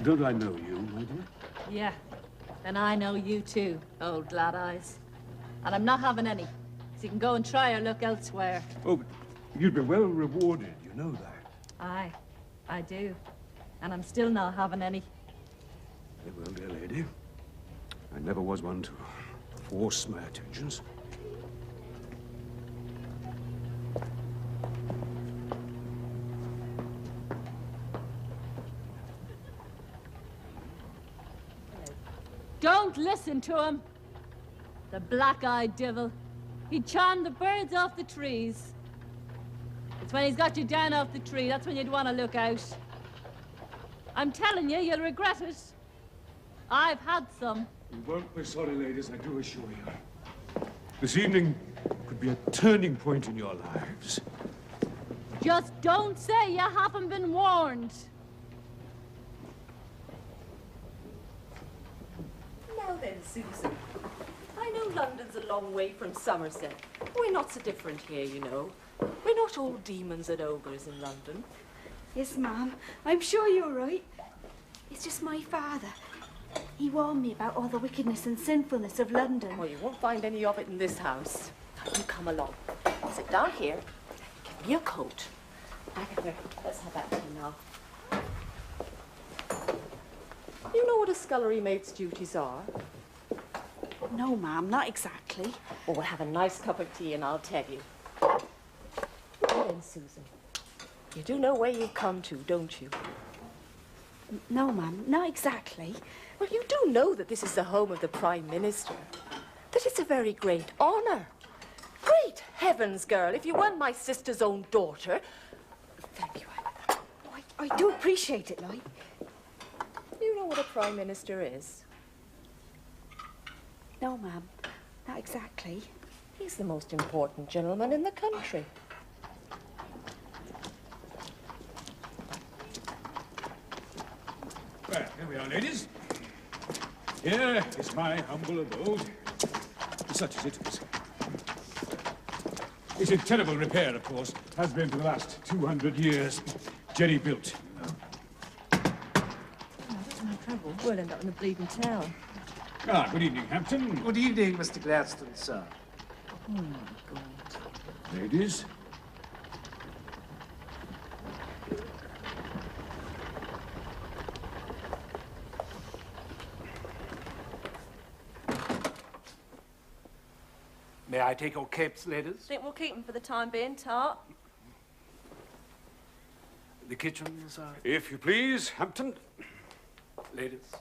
Don't I know you, my dear? Yeah, and I know you too, old glad eyes. And I'm not having any, so you can go and try or look elsewhere. Oh, but you'd be well rewarded, you know that. Aye, I do. And I'm still not having any. Very well, dear lady. I never was one to force my attentions. Don't listen to him. The black-eyed devil. He charmed the birds off the trees. It's when he's got you down off the tree, that's when you'd want to look out. I'm telling you, you'll regret it. I've had some. You won't be sorry, ladies, I do assure you. This evening could be a turning point in your lives. Just don't say you haven't been warned. Now then, Susan. I know London's a long way from Somerset. We're not so different here, you know. We're not all demons and ogres in London. Yes, ma'am. I'm sure you're right. It's just my father. He warned me about all the wickedness and sinfulness of London. Well, you won't find any of it in this house. Now, you come along. Sit down here. Give me your coat. Agatha, let's have that tea now. You know what a scullery maid's duties are? No, ma'am, not exactly. Well, we'll have a nice cup of tea and I'll tell you. Now then, Susan. You do know where you've come to, don't you? No, ma'am, not exactly. Well, you do know that this is the home of the Prime Minister. That it's a very great honor. Great heavens, girl, if you weren't my sister's own daughter. Thank you, Agatha. Oh, I do appreciate it, like. You know what a Prime Minister is? No, ma'am, not exactly. He's the most important gentleman in the country. Well, here we are, ladies. Here is my humble abode. Such as it is. It's in terrible repair, of course. Has been for the last 200 years. Jerry built. Oh, that's no trouble. We'll end up in the bleeding town. Ah, good evening, Hampton. Good evening, Mr. Gladstone, sir. Oh, my God. Ladies. May I take your capes, ladies? Think we'll keep him for the time being, Tart? The kitchen, sir? If you please, Hampton. Ladies.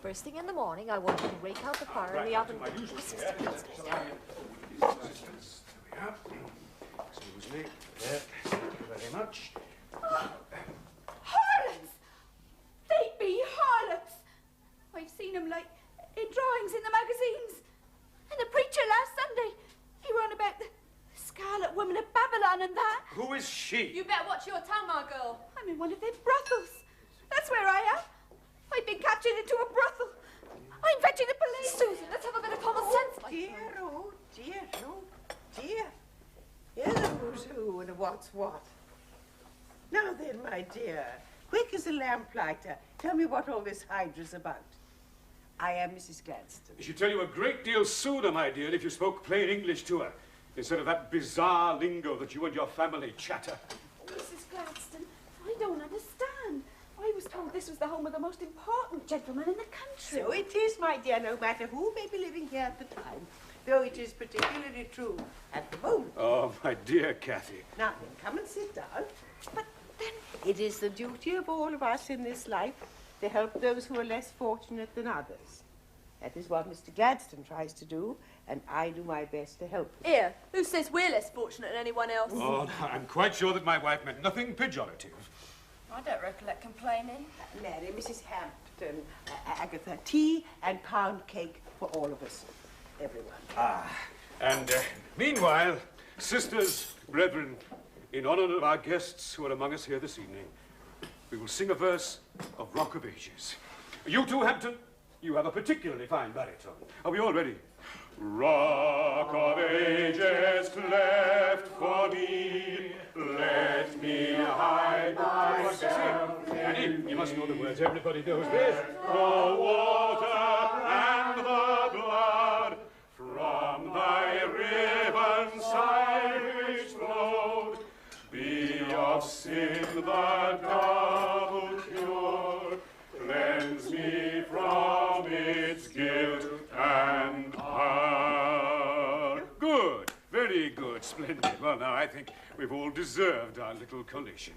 First thing in the morning, I want you to rake out the fire in the oven. Excuse me. Thank you very much. Harlots! They be harlots! I've seen them, like, in drawings in the magazines. And the preacher last Sunday, he ran about the Scarlet Woman of Babylon and that. Who is she? You better watch your tongue, my girl. I'm in one of them brothels. That's where I am. I've been captured into a brothel. I'm fetching the police. Susan, let's have a bit of common sense. Oh dear, oh dear. Here's a who's who and a what's what. Now then, my dear, quick as a lamplighter, tell me what all this hydra's about. I am Mrs. Gladstone. She'd tell you a great deal sooner, my dear, if you spoke plain English to her, instead of that bizarre lingo that you and your family chatter. Mrs. Gladstone, I don't understand. I was told this was the home of the most important gentleman in the country. So it is, my dear, no matter who may be living here at the time, though it is particularly true at the moment. Oh, my dear Cathy. Now then, come and sit down. But then it is the duty of all of us in this life to help those who are less fortunate than others. That is what Mr. Gladstone tries to do, and I do my best to help him. Here, who says we're less fortunate than anyone else? Oh, I'm quite sure that my wife meant nothing pejorative. I don't recollect complaining. Mary, Mrs. Hampton, Agatha, tea and pound cake for all of us, everyone. Ah, and meanwhile, sisters, brethren, in honor of our guests who are among us here this evening, we will sing a verse of Rock of Ages. You too, Hampton, you have a particularly fine baritone. Are we all ready? Rock of ages cleft for me, let me hide myself. Annie, you must know the words. Everybody knows this. The water and the blood from thy riven side which flowed, be of sin the double cure, cleanse me from its guilt and power. Good, very good, splendid. Well, now I think we've all deserved our little collation.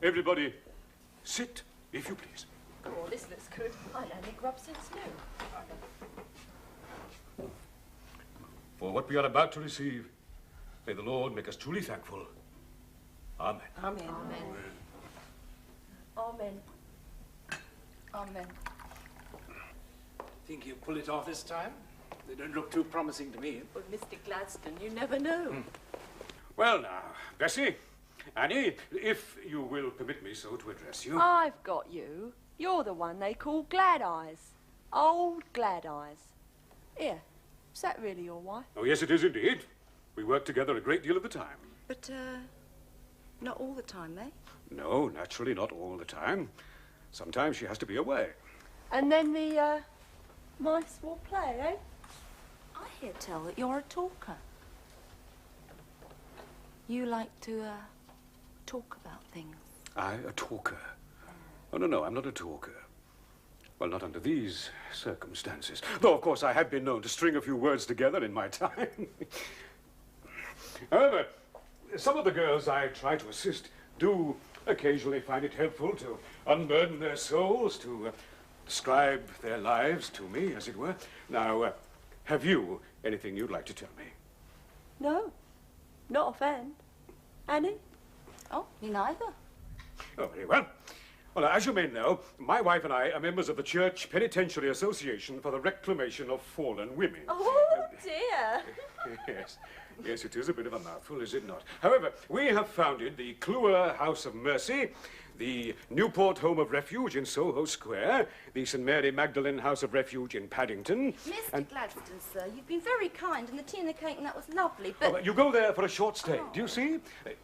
Everybody, sit, if you please. Oh, this looks good. I only grub since new. For what we are about to receive, may the Lord make us truly thankful. Amen. Amen. Amen. Amen. Think you'll pull it off this time? They don't look too promising to me. Well, Mr. Gladstone, you never know. Well now, Bessie, Annie, if you will permit me so to address you. I've got you. You're the one they call Glad Eyes. Old Glad Eyes. Here, is that really your wife? Oh, yes, it is indeed. We work together a great deal of the time. But, not all the time, eh? No, naturally not all the time. Sometimes she has to be away. And then the, mice will play, eh? I hear tell that you're a talker. You like to, talk about things. I, a talker? Oh, no, I'm not a talker. Well, not under these circumstances. Though, of course, I have been known to string a few words together in my time. However, some of the girls I try to assist do occasionally find it helpful to unburden their souls, to describe their lives to me, as it were. Now, have you anything you'd like to tell me? No, not offhand. Annie? Oh, me neither. Oh, very well. Well, as you may know, my wife and I are members of the Church Penitentiary Association for the Reclamation of Fallen Women. Oh, dear. Yes. Yes, it is a bit of a mouthful, is it not? However, we have founded the Clewer House of Mercy, the Newport Home of Refuge in Soho Square, the St. Mary Magdalene House of Refuge in Paddington. Mr. Gladstone, sir, you've been very kind, and the tea and the cake and that was lovely, but... Oh, you go there for a short stay, do you see?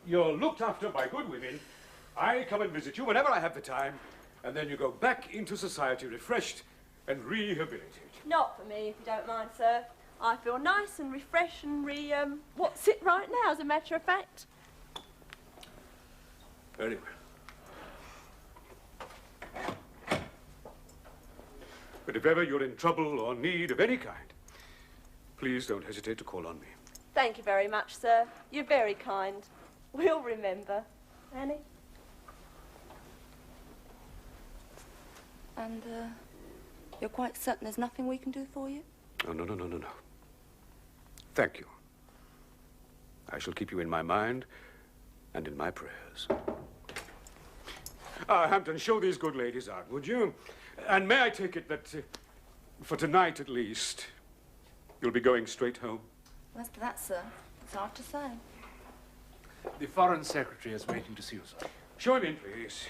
You're looked after by good women. I come and visit you whenever I have the time, and then you go back into society refreshed and rehabilitated. Not for me, if you don't mind, sir. I feel nice and refreshed and what's it right now, as a matter of fact? Very well. But if ever you're in trouble or need of any kind, please don't hesitate to call on me. Thank you very much, sir. You're very kind. We'll remember. Annie? And, you're quite certain there's nothing we can do for you? Oh, no. Thank you. I shall keep you in my mind and in my prayers. Hampton, show these good ladies out, would you? And may I take it that, for tonight at least, you'll be going straight home? As to that, sir, it's hard to say. The Foreign Secretary is waiting to see you, sir. Show him in, please.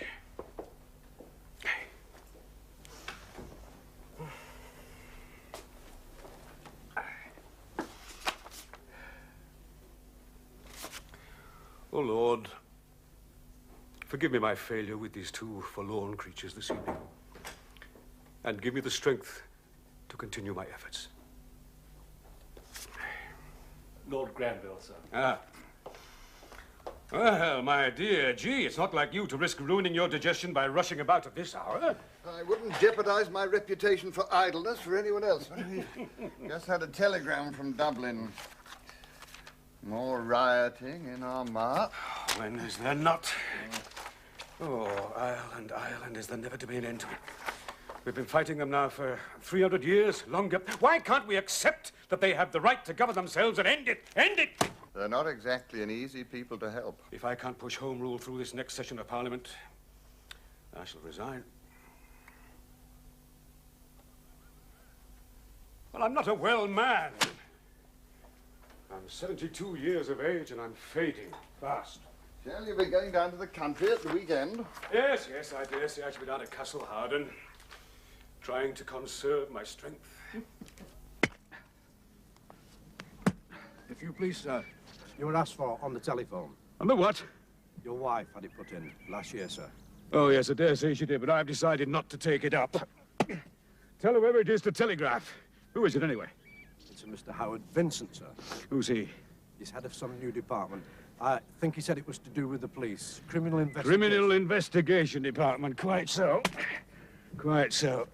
Oh, Lord, forgive me my failure with these two forlorn creatures this evening, and give me the strength to continue my efforts. Lord Granville, sir. Ah. Well, my dear, gee, it's not like you to risk ruining your digestion by rushing about at this hour. I wouldn't jeopardize my reputation for idleness for anyone else. Just had a telegram from Dublin. More rioting in Armagh. When is there not? Oh, Ireland, is there never to be an end to it? We've been fighting them now for 300 years, longer. Why can't we accept that they have the right to govern themselves and end it? End it! They're not exactly an easy people to help. If I can't push Home Rule through this next session of Parliament, I shall resign. Well, I'm not a well man. I'm 72 years of age and I'm fading fast. Shall you be going down to the country at the weekend? Yes, I dare say I shall be down at Castle Howden. Trying to conserve my strength. If you please, sir, you were asked for on the telephone. On the what? Your wife had it put in last year, sir. Oh, yes, I dare say she did, but I've decided not to take it up. Tell whoever it is to telegraph. Who is it, anyway? It's a Mr. Howard Vincent, sir. Who's he? He's head of some new department. I think he said it was to do with the police. Criminal investigation. Criminal Investigation Department. Quite so. Quite so.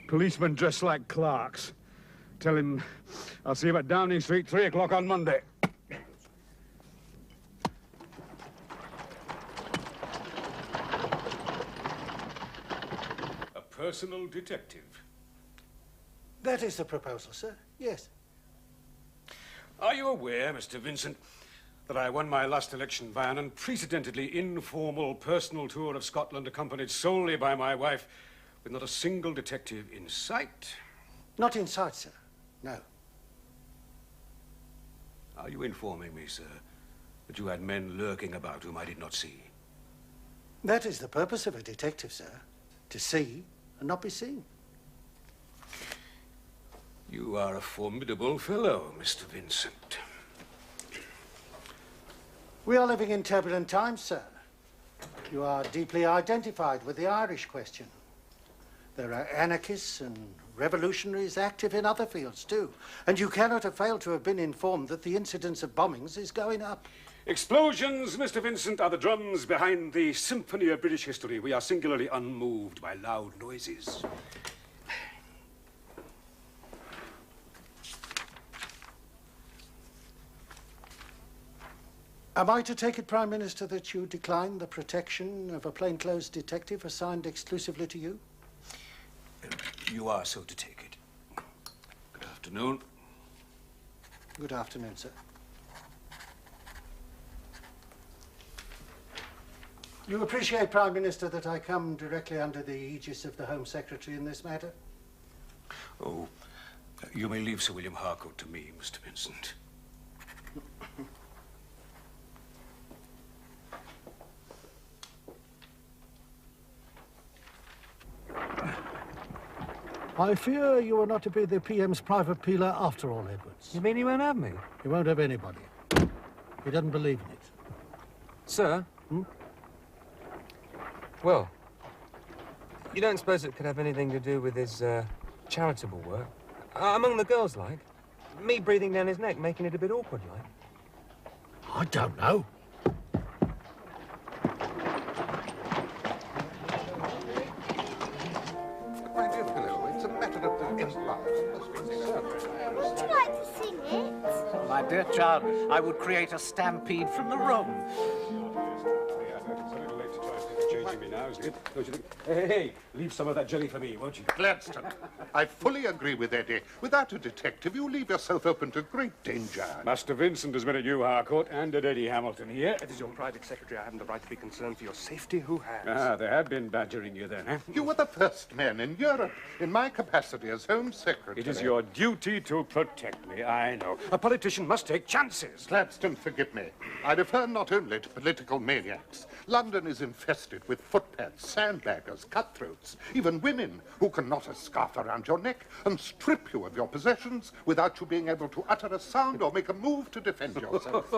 Policemen dressed like clerks. Tell him I'll see him at Downing Street, 3 o'clock on Monday. A personal detective. That is the proposal, sir. Yes. Are you aware, Mr. Vincent, that I won my last election by an unprecedentedly informal personal tour of Scotland accompanied solely by my wife, with not a single detective in sight? Not in sight, sir. No. Are you informing me, sir, that you had men lurking about whom I did not see? That is the purpose of a detective, sir. To see and not be seen. You are a formidable fellow, Mr. Vincent. We are living in turbulent times, sir. You are deeply identified with the Irish question. There are anarchists and revolutionaries active in other fields, too. And you cannot have failed to have been informed that the incidence of bombings is going up. Explosions, Mr. Vincent, are the drums behind the symphony of British history. We are singularly unmoved by loud noises. Am I to take it, Prime Minister, that you decline the protection of a plainclothes detective assigned exclusively to you? You are so to take it. Good afternoon. Good afternoon, sir. You appreciate, Prime Minister, that I come directly under the aegis of the Home Secretary in this matter? Oh, you may leave Sir William Harcourt to me, Mr. Vincent. I fear you are not to be the PM's private peeler after all, Edwards. You mean he won't have me? He won't have anybody. He doesn't believe in it. Sir? Well, you don't suppose it could have anything to do with his charitable work? Among the girls, like? Me breathing down his neck, making it a bit awkward, like? I don't know. My dear fellow, it's a matter of the empire. Would you like to sing it? My dear child, I would create a stampede from the room. Changing me now, isn't it? Don't you think? Hey, leave some of that jelly for me, won't you? Gladstone, I fully agree with Eddie. Without a detective, you leave yourself open to great danger. Master Vincent has been at you, Harcourt, and at Eddie Hamilton here. It is your private secretary. I haven't the right to be concerned for your safety. Who has? Ah, they have been badgering you then, eh? You were the first man in Europe, in my capacity as Home Secretary. It is your duty to protect me, I know. A politician must take chances. Gladstone, forgive me. I refer not only to political maniacs. London is infested with footpads, sandbaggers, cutthroats, even women who can knot a scarf around your neck and strip you of your possessions without you being able to utter a sound or make a move to defend yourself.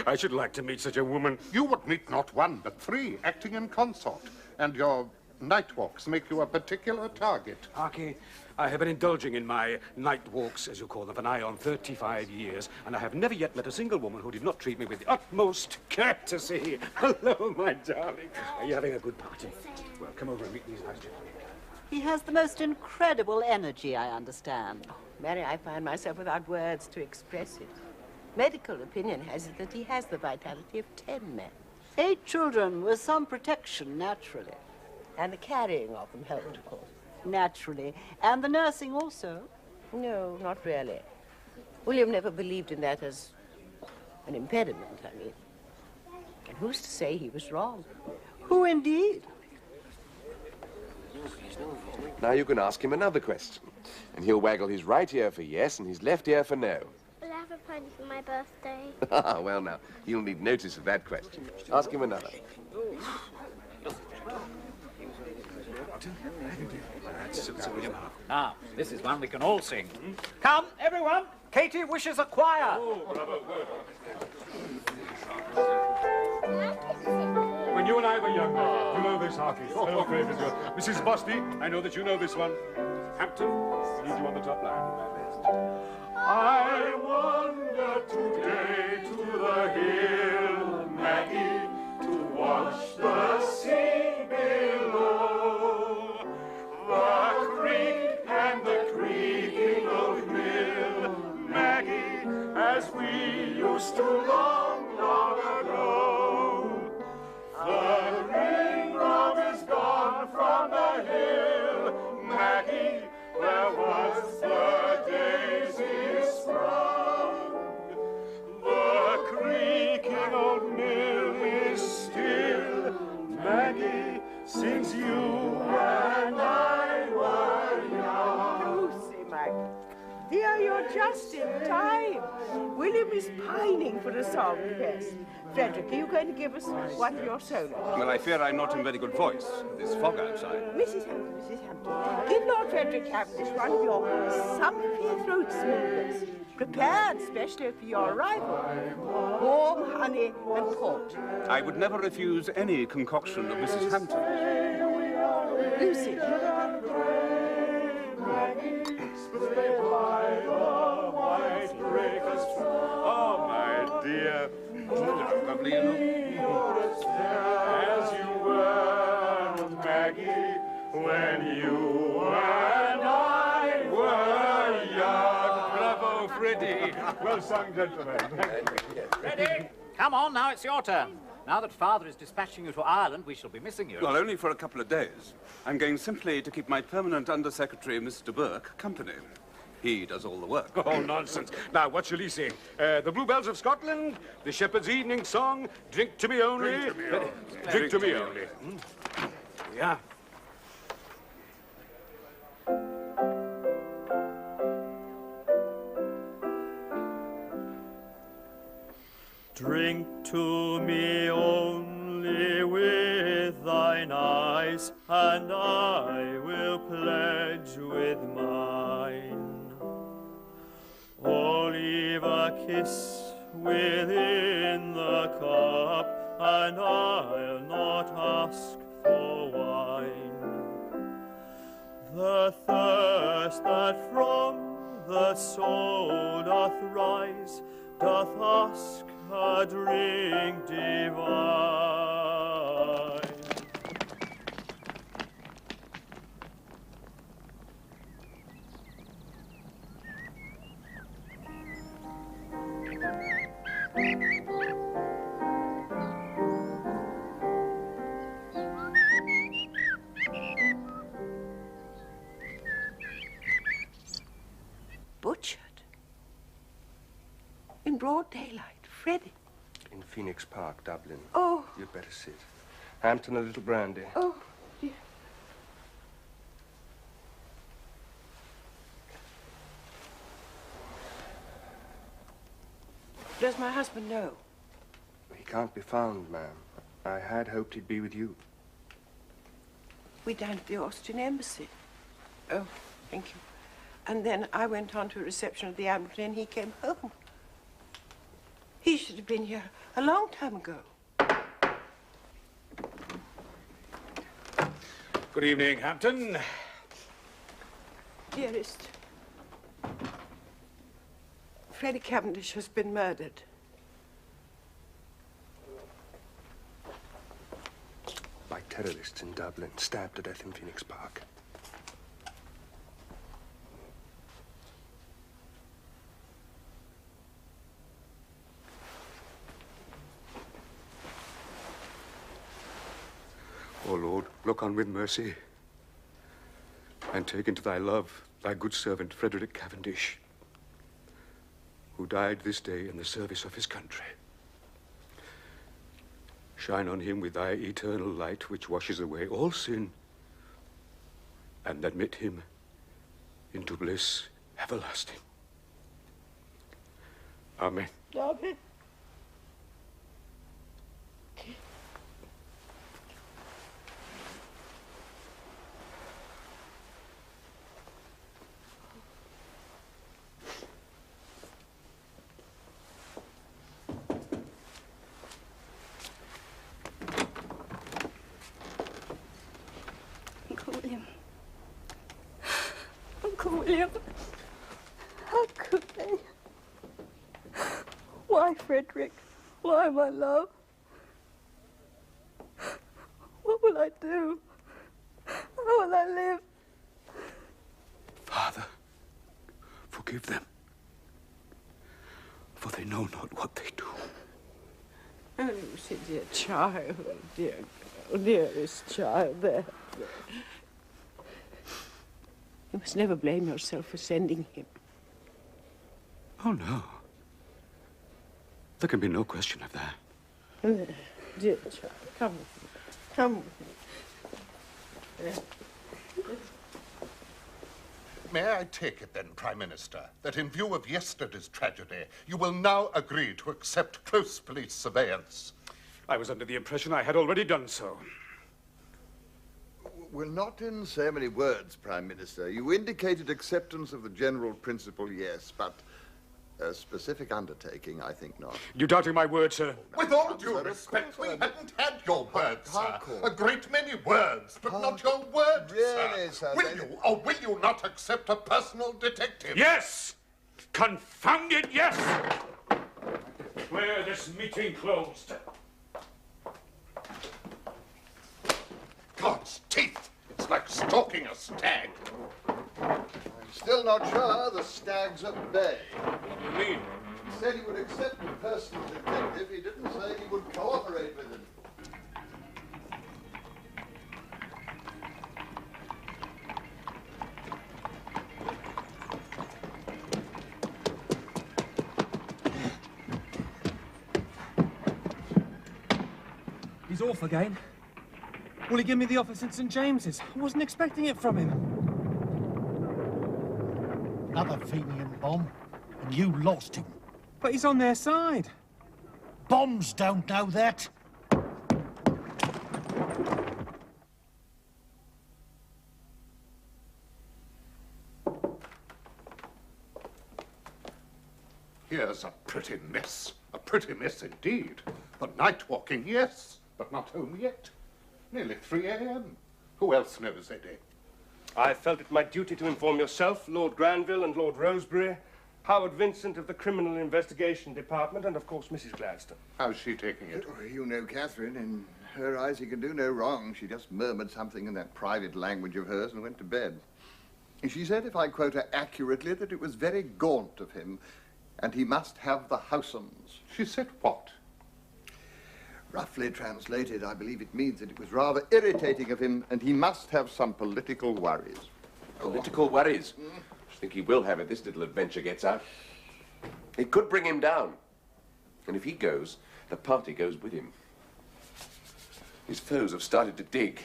I should like to meet such a woman. You would meet not one, but three, acting in consort. And your night walks make you a particular target. Harky, I have been indulging in my night walks, as you call them, for nigh on 35 years, and I have never yet met a single woman who did not treat me with the utmost courtesy. Hello, my darling. Are you having a good party? Well, come over and meet these nice gentlemen. He has the most incredible energy, I understand. Oh, Mary, I find myself without words to express it. Medical opinion has it that he has the vitality of 10 men. 8 children with some protection, naturally. And the carrying of them helped, of course. Naturally. And the nursing also? No, not really. William never believed in that as an impediment, I mean. And who's to say he was wrong? Who indeed? Now you can ask him another question. And he'll waggle his right ear for yes and his left ear for no. Will I have a pony for my birthday? Ah, well now, he'll need notice of that question. Ask him another. Now, this is one we can all sing. Come, everyone. Katie wishes a choir. When you and I were younger, you know this, Harky. Hello, favours. Mrs. Bosty, I know that you know this one. Hampton, I need you on the top line. I wander today to the hill, Maggie, to watch the sea below. The creek and the creaking old mill, Maggie, as we used to long, long ago. The green grove is gone from the hill, Maggie, where was the daisy sprung. The creaking old mill is still, Maggie, since you and I were young. Lucy, Maggie. Dear, you're just in time. William is pining for a song request. Frederick, are you going to give us one of your solos? Well, I fear I'm not in very good voice. There's fog outside. Mrs. Hampton, give Lord Frederick Cavendish one of your sumpy throat smoothers, prepared specially for your arrival. Warm honey and port. I would never refuse any concoction of Mrs. Hampton. Lucy. Oh, my dear. Lovely, you know. As you were, Maggie, when you and I were young. Bravo, Freddie. Well sung, gentlemen. Ready? Come on, now it's your turn. Now that Father is dispatching you to Ireland, we shall be missing you. Well, only for a couple of days. I'm going simply to keep my permanent Under-Secretary, Mr. Burke, company. He does all the work. Oh, nonsense. Now, what shall he sing? The Bluebells of Scotland, the Shepherd's Evening Song, Drink to Me Only. Drink to me only. Drink to me only. Yeah. Drink to me only with thine eyes, and I will pledge with mine. Or leave a kiss within the cup, and I'll not ask for wine. The thirst that from the soul doth rise, doth ask a drink divine. Butchered? In broad daylight, Freddie. In Phoenix Park, Dublin. Oh. You'd better sit. Hampton, a little brandy. Oh, dear. Does my husband know? He can't be found, ma'am. I had hoped he'd be with you. We dined at the Austrian embassy. Oh, thank you. And then I went on to a reception at the Admiralty and he came home. He should have been here a long time ago. Good evening, Hampton. Dearest, Freddie Cavendish has been murdered. By terrorists in Dublin, stabbed to death in Phoenix Park. O Lord, look on with mercy, and take into thy love thy good servant Frederick Cavendish, who died this day in the service of his country. Shine on him with thy eternal light, which washes away all sin, and admit him into bliss everlasting. Amen. Amen. William. How could they? Why, Frederick? Why, my love? What will I do? How will I live? Father, forgive them, for they know not what they do. Oh, Lucy, dear child, dear girl, dearest child, there. You must never blame yourself for sending him. Oh, no. There can be no question of that. There, dear child, come with me. Come with me. There. May I take it then, Prime Minister, that in view of yesterday's tragedy, you will now agree to accept close police surveillance? I was under the impression I had already done so. Well, not in so many words, Prime Minister. You indicated acceptance of the general principle, yes, but a specific undertaking, I think not. You doubting my word, sir? With all due respect, we hadn't had your words, sir. A great many words, but not your words, really, sir. sir. Will you or will you not accept a personal detective? Yes! Confound it, yes! Declare this meeting closed. God's teeth! It's like stalking a stag. I'm still not sure the stag's at bay. What do you mean? He said he would accept a personal detective. He didn't say he would cooperate with him. He's off again. Will he give me the office in St. James's? I wasn't expecting it from him. Another Fenian bomb, and you lost him. But he's on their side. Bombs don't know that. Here's a pretty mess indeed. The night walking, yes, but not home yet. Nearly 3 a.m. Who else knows, Eddie? I felt it my duty to inform yourself, Lord Granville and Lord Rosebery, Howard Vincent of the Criminal Investigation Department, and of course Mrs. Gladstone. How's she taking it? You know, Catherine, in her eyes he can do no wrong. She just murmured something in that private language of hers and went to bed. She said, if I quote her accurately, that it was very gaunt of him, and he must have the Howsams. She said what? Roughly translated, I believe it means that it was rather irritating of him, and he must have some political worries. Political worries? I think he will have it, this little adventure gets out. It could bring him down. And if he goes, the party goes with him. His foes have started to dig.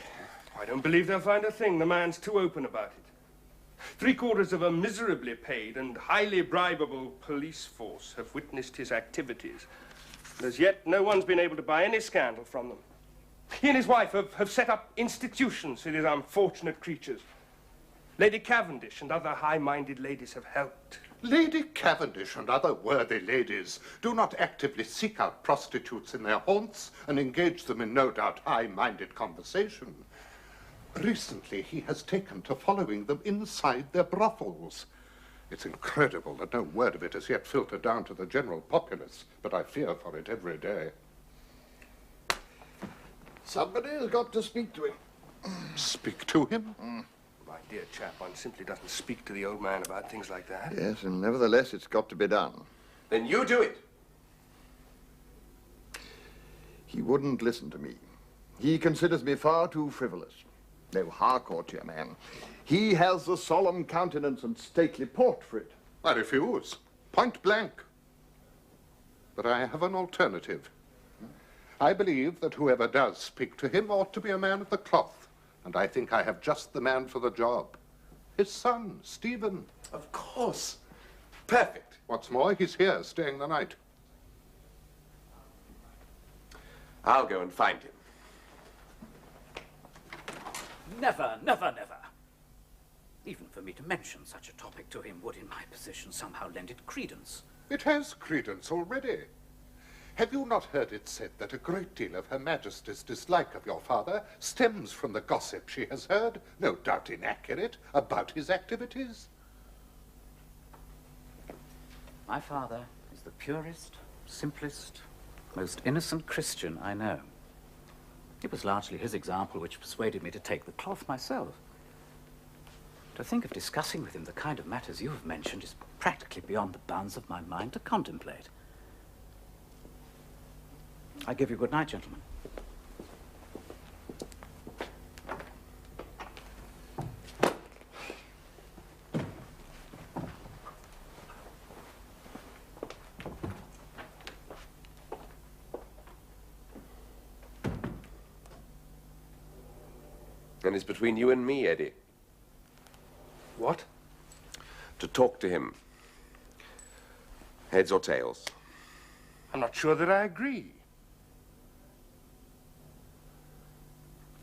I don't believe they'll find a thing. The man's too open about it. 3/4 of a miserably paid and highly bribable police force have witnessed his activities. As yet, no one's been able to buy any scandal from them. He and his wife have set up institutions for these unfortunate creatures. Lady Cavendish and other high-minded ladies have helped. Lady Cavendish and other worthy ladies do not actively seek out prostitutes in their haunts and engage them in no doubt high-minded conversation. Recently, he has taken to following them inside their brothels. It's incredible that no word of it has yet filtered down to the general populace, but I fear for it every day. Somebody has got to speak to him. Speak to him? My dear chap, one simply doesn't speak to the old man about things like that. Yes, and nevertheless, it's got to be done. Then you do it. He wouldn't listen to me. He considers me far too frivolous. No, Harcourt, dear man. He has the solemn countenance and stately port for it. I refuse, point blank. But I have an alternative. I believe that whoever does speak to him ought to be a man of the cloth, and I think I have just the man for the job. His son, Stephen. Of course. Perfect. What's more, he's here, staying the night. I'll go and find him. Never, never, never. Even for me to mention such a topic to him would, in my position, somehow lend it credence. It has credence already. Have you not heard it said that a great deal of Her Majesty's dislike of your father stems from the gossip she has heard, no doubt inaccurate, about his activities? My father is the purest, simplest, most innocent Christian I know. It was largely his example which persuaded me to take the cloth myself. To think of discussing with him the kind of matters you have mentioned is practically beyond the bounds of my mind to contemplate. I give you good night, gentlemen. And it's between you and me, Eddie. What? To talk to him. Heads or tails? I'm not sure that I agree.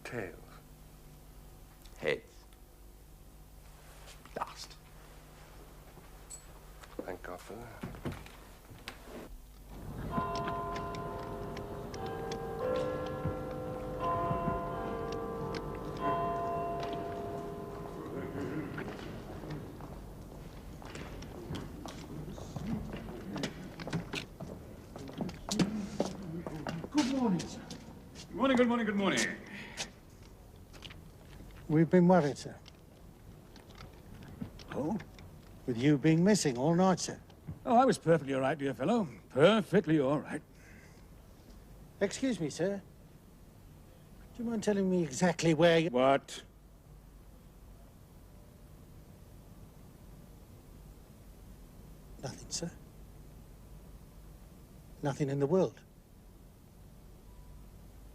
Tails. Heads. Last. Thank God for that. Good morning, good morning. We've been worried, sir. Oh? With you being missing all night, sir. Oh, I was perfectly all right, dear fellow. Perfectly all right. Excuse me, sir. Do you mind telling me exactly where you... What? Nothing, sir. Nothing in the world.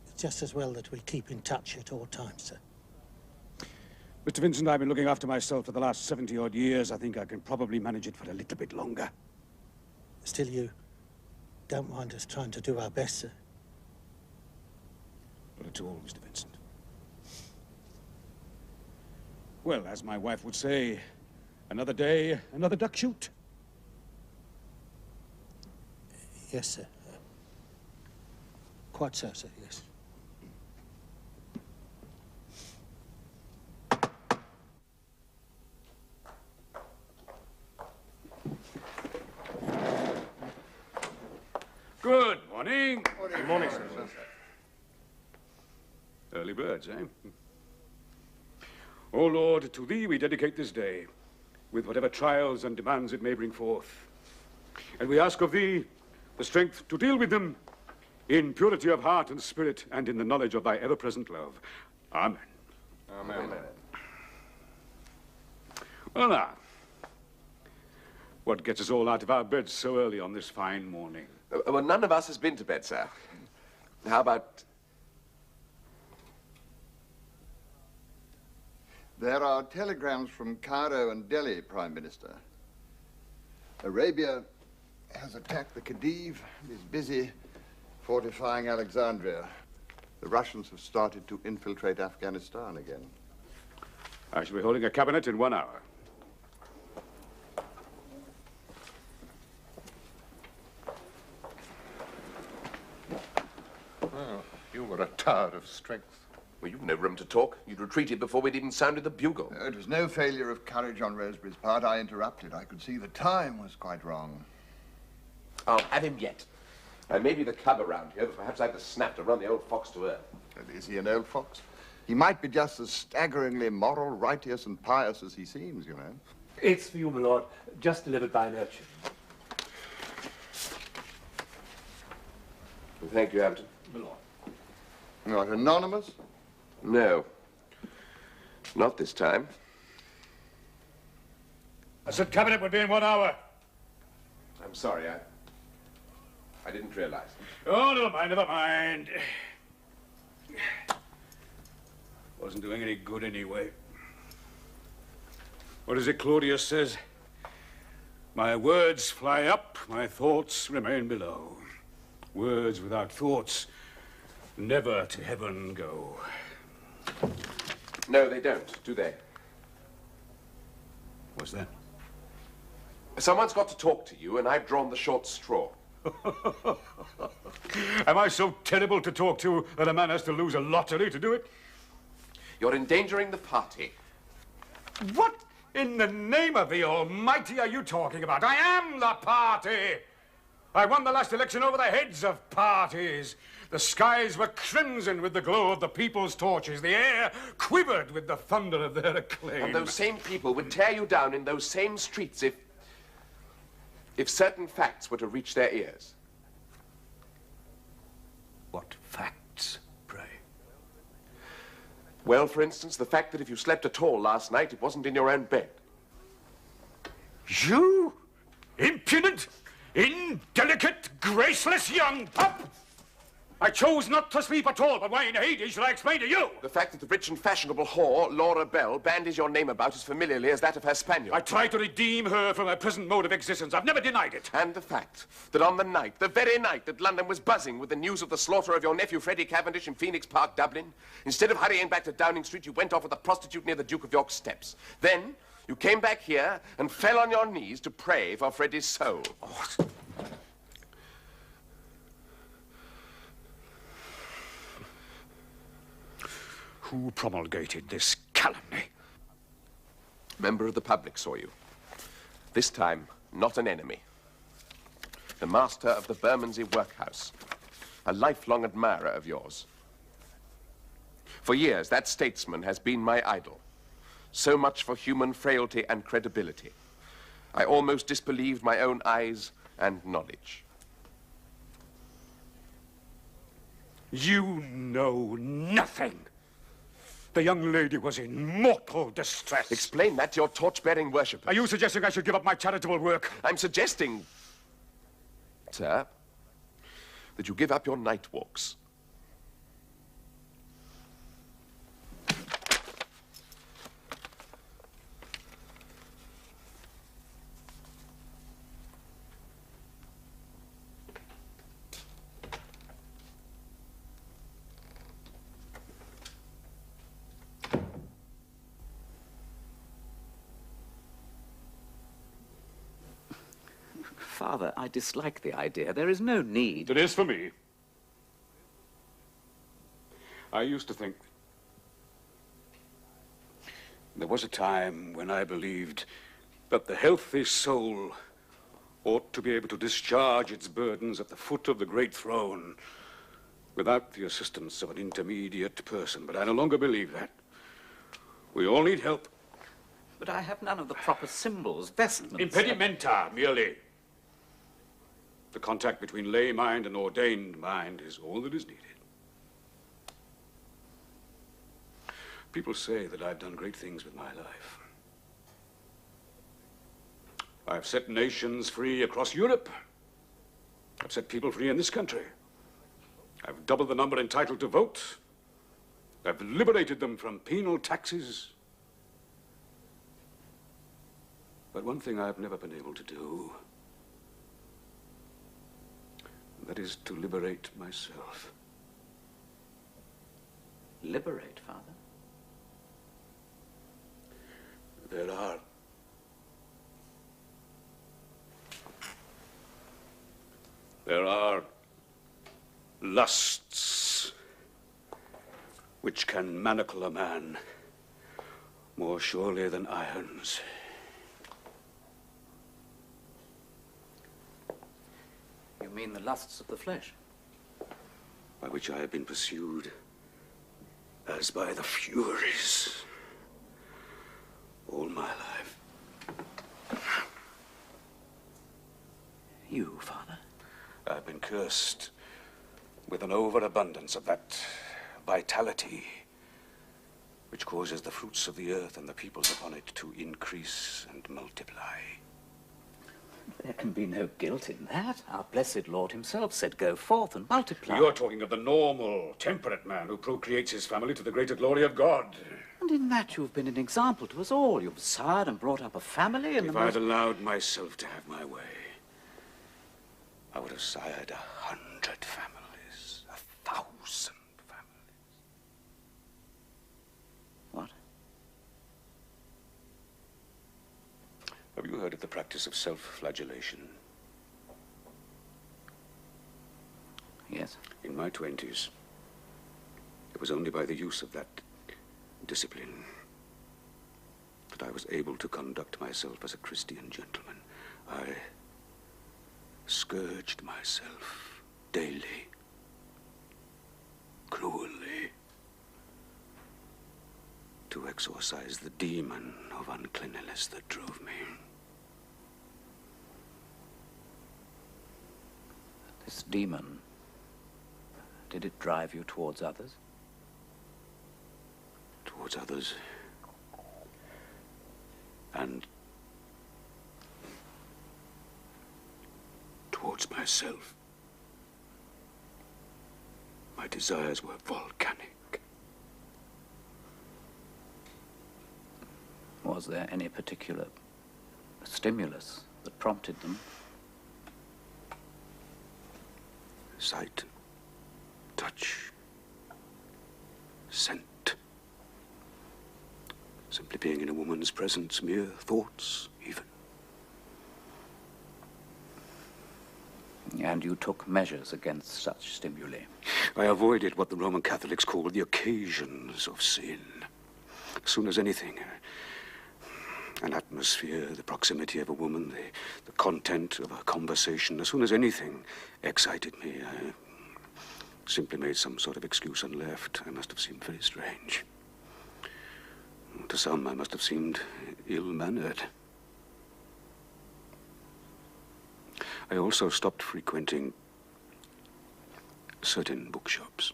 It's just as well that we keep in touch at all times, sir. Mr. Vincent, I've been looking after myself for the last 70-odd years. I think I can probably manage it for a little bit longer. Still, you don't mind us trying to do our best, sir? Not at all, Mr. Vincent. Well, as my wife would say, another day, another duck shoot. Yes, sir. Quite so, sir, yes. Good morning. Good morning, sir. Early birds, eh? O Lord, to thee we dedicate this day, with whatever trials and demands it may bring forth. And we ask of thee the strength to deal with them in purity of heart and spirit and in the knowledge of thy ever-present love. Amen. Amen. Well, now, what gets us all out of our beds so early on this fine morning? Well, none of us has been to bed, sir. How about... There are telegrams from Cairo and Delhi, Prime Minister. Arabia has attacked the Khedive and is busy fortifying Alexandria. The Russians have started to infiltrate Afghanistan again. I shall be holding a cabinet in 1 hour. Oh, you were a tower of strength. Well, you've no room to talk. You'd retreated before we'd even sounded the bugle. It was no failure of courage on Rosebery's part. I interrupted. I could see the time was quite wrong. I'll have him yet. And maybe the cub around here, but perhaps I have the snap to run the old fox to earth. Is he an old fox? He might be just as staggeringly moral, righteous, and pious as he seems, you know. It's for you, my lord. Just delivered by an urchin. Well, thank you, Hampton. My lord. Not anonymous? No. Not this time. I said cabinet would be in 1 hour. I'm sorry, I didn't realize. Oh, never mind, never mind. Wasn't doing any good anyway. What is it Claudius says? My words fly up, my thoughts remain below. Words without thoughts never to heaven go. No, they don't, do they? What's that? Someone's got to talk to you, and I've drawn the short straw. Am I so terrible to talk to that a man has to lose a lottery to do it? You're endangering the party. What? in the name of the Almighty are you talking about? I am the party. I won the last election over the heads of parties. The skies were crimson with the glow of the people's torches. The air quivered with the thunder of their acclaim. And those same people would tear you down in those same streets if certain facts were to reach their ears. What facts, pray? Well, for instance, the fact that if you slept at all last night, it wasn't in your own bed. You impudent, indelicate, graceless young pup! I chose not to sleep at all, but why in Hades should I explain to you? The fact that the rich and fashionable whore, Laura Bell, bandies your name about as familiarly as that of her spaniel. I tried to redeem her from her present mode of existence. I've never denied it. And the fact that on the night, the very night that London was buzzing with the news of the slaughter of your nephew Freddie Cavendish in Phoenix Park, Dublin, instead of hurrying back to Downing Street, you went off with a prostitute near the Duke of York's steps. Then, you came back here and fell on your knees to pray for Freddie's soul. What? Who promulgated this calumny? Member of the public saw you. This time, not an enemy. The master of the Bermondsey workhouse. A lifelong admirer of yours. For years, that statesman has been my idol. So much for human frailty and credibility. I almost disbelieved my own eyes and knowledge. You know nothing. The young lady was in mortal distress. Explain that to your torch-bearing worshippers. Are you suggesting I should give up my charitable work? I'm suggesting, sir, that you give up your night walks. Father, I dislike the idea. There is no need. It is for me. I used to think there was a time when I believed that the healthy soul ought to be able to discharge its burdens at the foot of the great throne without the assistance of an intermediate person. But I no longer believe that. We all need help. But I have none of the proper symbols, vestments. Impedimenta, merely. The contact between lay mind and ordained mind is all that is needed. People say that I've done great things with my life. I've set nations free across Europe. I've set people free in this country. I've doubled the number entitled to vote. I've liberated them from penal taxes. But one thing I've never been able to do, that is to liberate myself. Liberate, Father? There are lusts which can manacle a man more surely than irons. You mean the lusts of the flesh? By which I have been pursued as by the Furies all my life. You, Father? I've been cursed with an overabundance of that vitality which causes the fruits of the earth and the peoples upon it to increase and multiply. There can be no guilt in that. Our blessed Lord himself said, go forth and multiply. You're talking of the normal, temperate man who procreates his family to the greater glory of God. And in that you've been an example to us all. You've sired and brought up a family and If I'd allowed myself to have my way, I would have sired 100 families, 1,000 families. What? Have you heard of the practice of self-flagellation? Yes. In my 20s, it was only by the use of that discipline that I was able to conduct myself as a Christian gentleman. I scourged myself daily, cruelly, to exorcise the demon of uncleanliness that drove me. This demon, did it drive you towards others? Towards others. And towards myself. My desires were volcanic. Was there any particular stimulus that prompted them? Sight, touch, scent. Simply being in a woman's presence, mere thoughts, even. And you took measures against such stimuli? I avoided what the Roman Catholics call the occasions of sin. As soon as anything, an atmosphere, the proximity of a woman, the content of a conversation, as soon as anything excited me, I simply made some sort of excuse and left. I must have seemed very strange. To some, I must have seemed ill-mannered. I also stopped frequenting certain bookshops.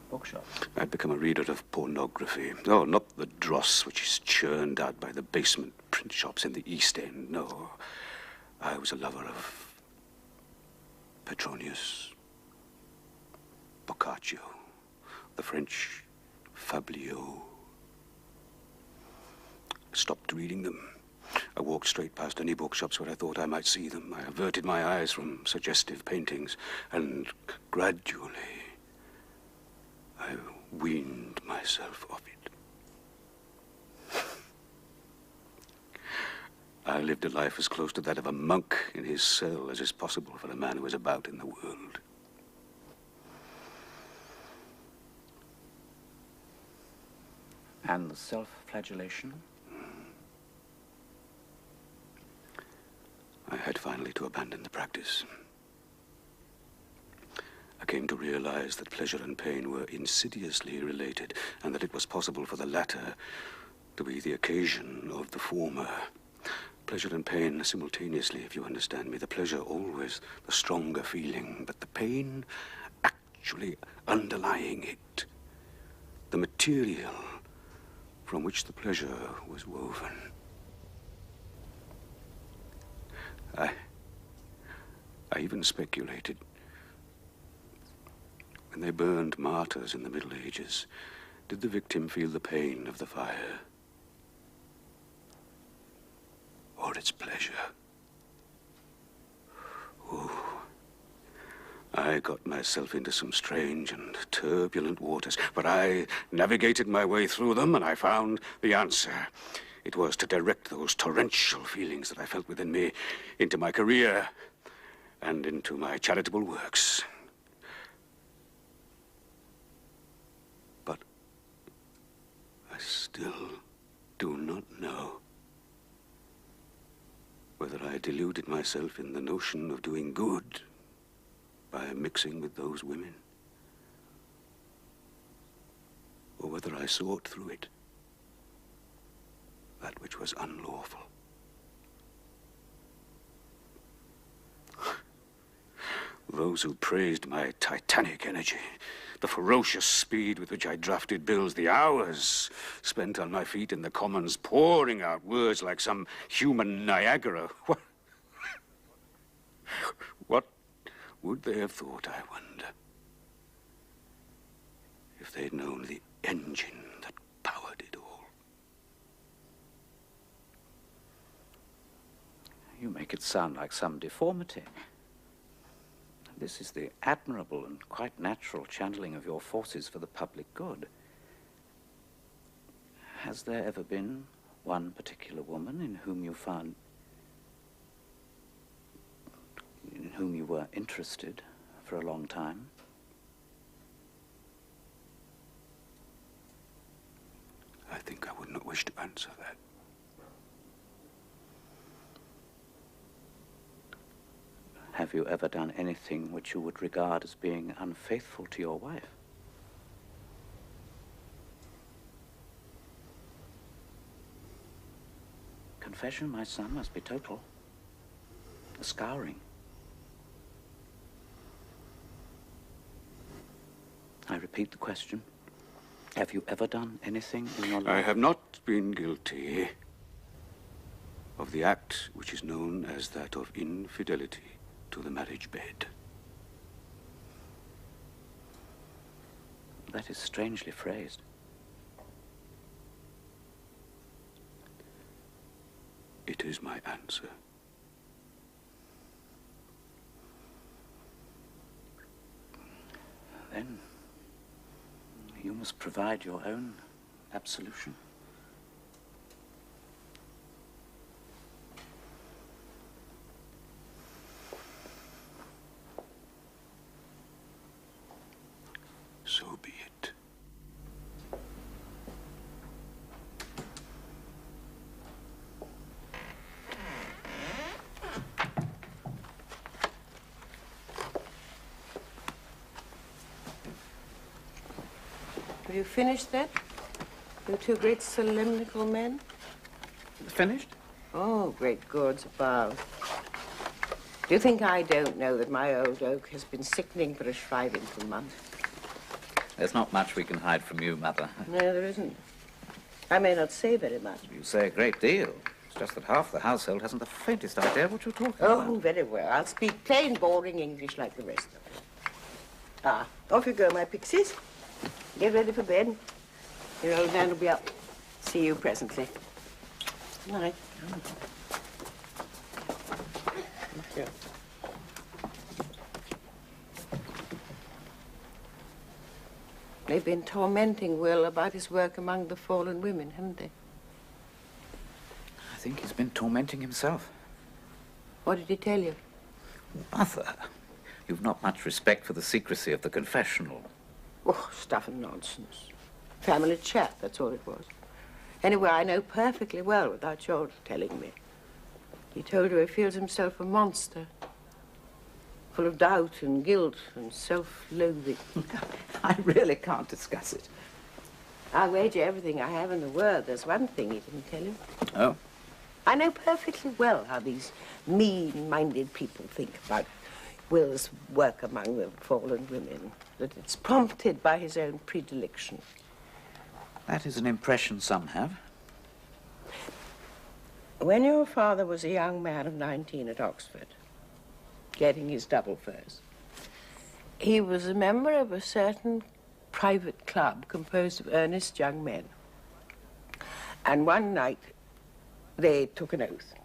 Bookshops? I'd become a reader of pornography. Oh, not the dross which is churned out by the basement print shops in the East End. No, I was a lover of Petronius, Boccaccio, the French Fabliaux. Stopped reading them. I walked straight past any bookshops where I thought I might see them. I averted my eyes from suggestive paintings, and gradually I weaned myself of it. I lived a life as close to that of a monk in his cell as is possible for a man who is about in the world. And the self-flagellation? I had finally to abandon the practice. I came to realize that pleasure and pain were insidiously related, and that it was possible for the latter to be the occasion of the former. Pleasure and pain simultaneously, if you understand me. The pleasure always the stronger feeling, but the pain actually underlying it. The material from which the pleasure was woven. I even speculated. When they burned martyrs in the Middle Ages, did the victim feel the pain of the fire? Or its pleasure? Oh, I got myself into some strange and turbulent waters, but I navigated my way through them, and I found the answer. It was to direct those torrential feelings that I felt within me into my career and into my charitable works. But I still do not know whether I deluded myself in the notion of doing good by mixing with those women, or whether I sought through it that which was unlawful. Those who praised my titanic energy, the ferocious speed with which I drafted bills, the hours spent on my feet in the Commons pouring out words like some human Niagara. What would they have thought, I wonder, if they'd known the engine that powered it all? You make it sound like some deformity. This is the admirable and quite natural channeling of your forces for the public good. Has there ever been one particular woman in whom you were interested for a long time? think I would not wish to answer that. Have you ever done anything which you would regard as being unfaithful to your wife? Confession, my son, must be total. A scouring. I repeat the question. Have you ever done anything in your life? I have not been guilty of the act which is known as that of infidelity to the marriage bed. That is strangely phrased. It is my answer. Then you must provide your own absolution. So be it. Have you finished that? You two great solemnical men? Finished? Oh, great gods above. Do you think I don't know that my old oak has been sickening for a Shrivington month? There's not much we can hide from you, Mother. No, there isn't. I may not say very much. You say a great deal. It's just that half the household hasn't the faintest idea what you're talking about. Oh, very well. I'll speak plain, boring English like the rest of us. Ah, off you go, my pixies. Get ready for bed. Your old man will be up. See you presently. Good night. Thank you. They've been tormenting Will about his work among the fallen women, haven't they? I think he's been tormenting himself. What did he tell you? Mother, you've not much respect for the secrecy of the confessional. Oh, stuff and nonsense. Family chat, that's all it was. Anyway, I know perfectly well without your telling me. He told you he feels himself a monster, full of doubt and guilt and self-loathing. I really can't discuss it. I'll wager everything I have in the world. There's one thing he didn't tell you. Oh? I know perfectly well how these mean-minded people think about Will's work among the fallen women, that it's prompted by his own predilection. That is an impression some have. When your father was a young man of 19 at Oxford, getting his double first, he was a member of a certain private club composed of earnest young men. And one night, they took an oath.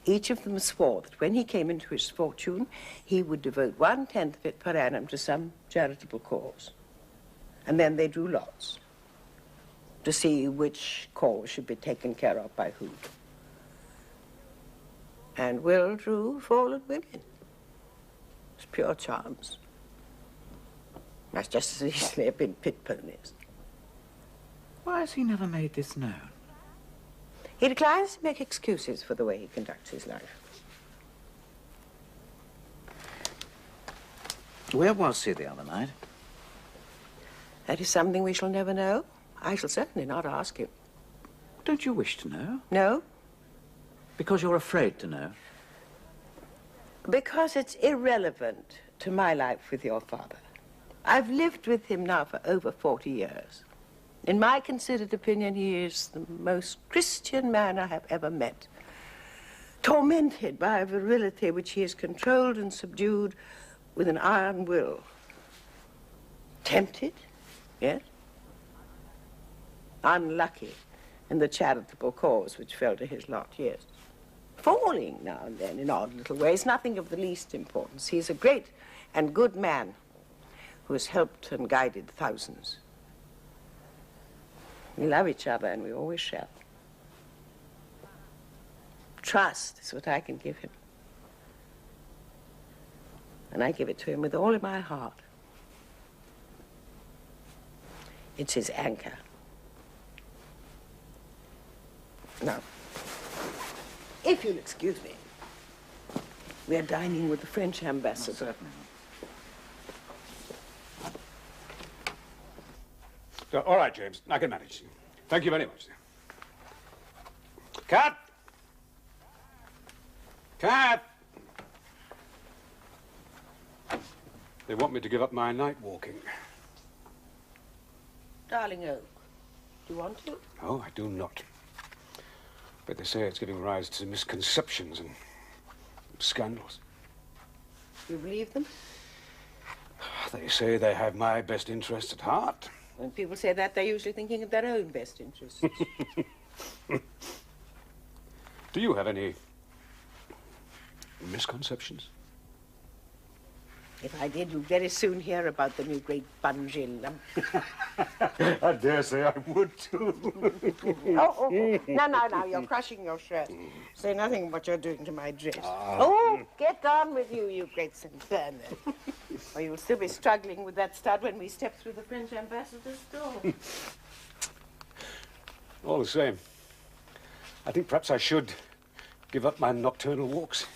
Each of them swore that when he came into his fortune, he would devote 1/10 of it per annum to some charitable cause. And then they drew lots to see which cause should be taken care of by who. And Will drew fallen women. It's pure chance. Must just as easily have been pit ponies. Why has he never made this known? He declines to make excuses for the way he conducts his life. Where was he the other night? That is something we shall never know. I shall certainly not ask him. Don't you wish to know? No. Because you're afraid to know? Because it's irrelevant to my life with your father. I've lived with him now for over 40 years. In my considered opinion, he is the most Christian man I have ever met. Tormented by a virility which he has controlled and subdued with an iron will. Tempted, yes. Unlucky in the charitable cause which fell to his lot, yes. Falling now and then in odd little ways, nothing of the least importance. He's a great and good man who has helped and guided thousands. We love each other, and we always shall. Trust is what I can give him. And I give it to him with all of my heart. It's his anchor. Now, if you'll excuse me, we are dining with the French ambassador. Certainly. So, all right, James, I can manage. Thank you very much. Cat! Cat! They want me to give up my night walking. Darling Oak, do you want to? No, I do not. But they say it's giving rise to misconceptions and scandals. You believe them? They say they have my best interests at heart. When people say that, they're usually thinking of their own best interests. Do you have any misconceptions? If I did, you'd very soon hear about the new great bungee lump. I dare say I would too. Now, you're crushing your shirt. Say nothing of what you're doing to my dress. Oh, get on with you, you great St. Bernard. Or you'll still be struggling with that stud when we step through the French ambassador's door. All the same, I think perhaps I should give up my nocturnal walks.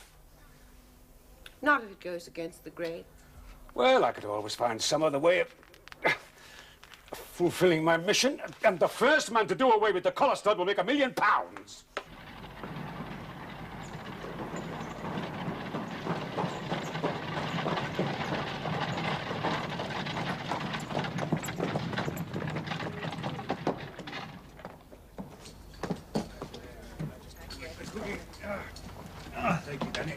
Not if it goes against the grain. Well, I could always find some other way of fulfilling my mission, and the first man to do away with the collar stud will make £1 million. Thank you, Danny.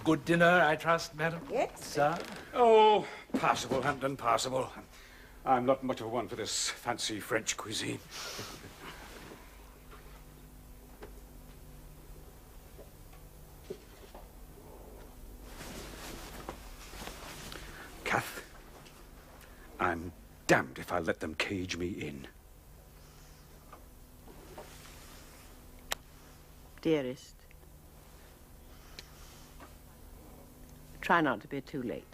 Good dinner, I trust, madam? Yes. Sir? Oh, passable, Hampton, passable. I'm not much of a one for this fancy French cuisine. Kath, I'm damned if I let them cage me in. Dearest, try not to be too late.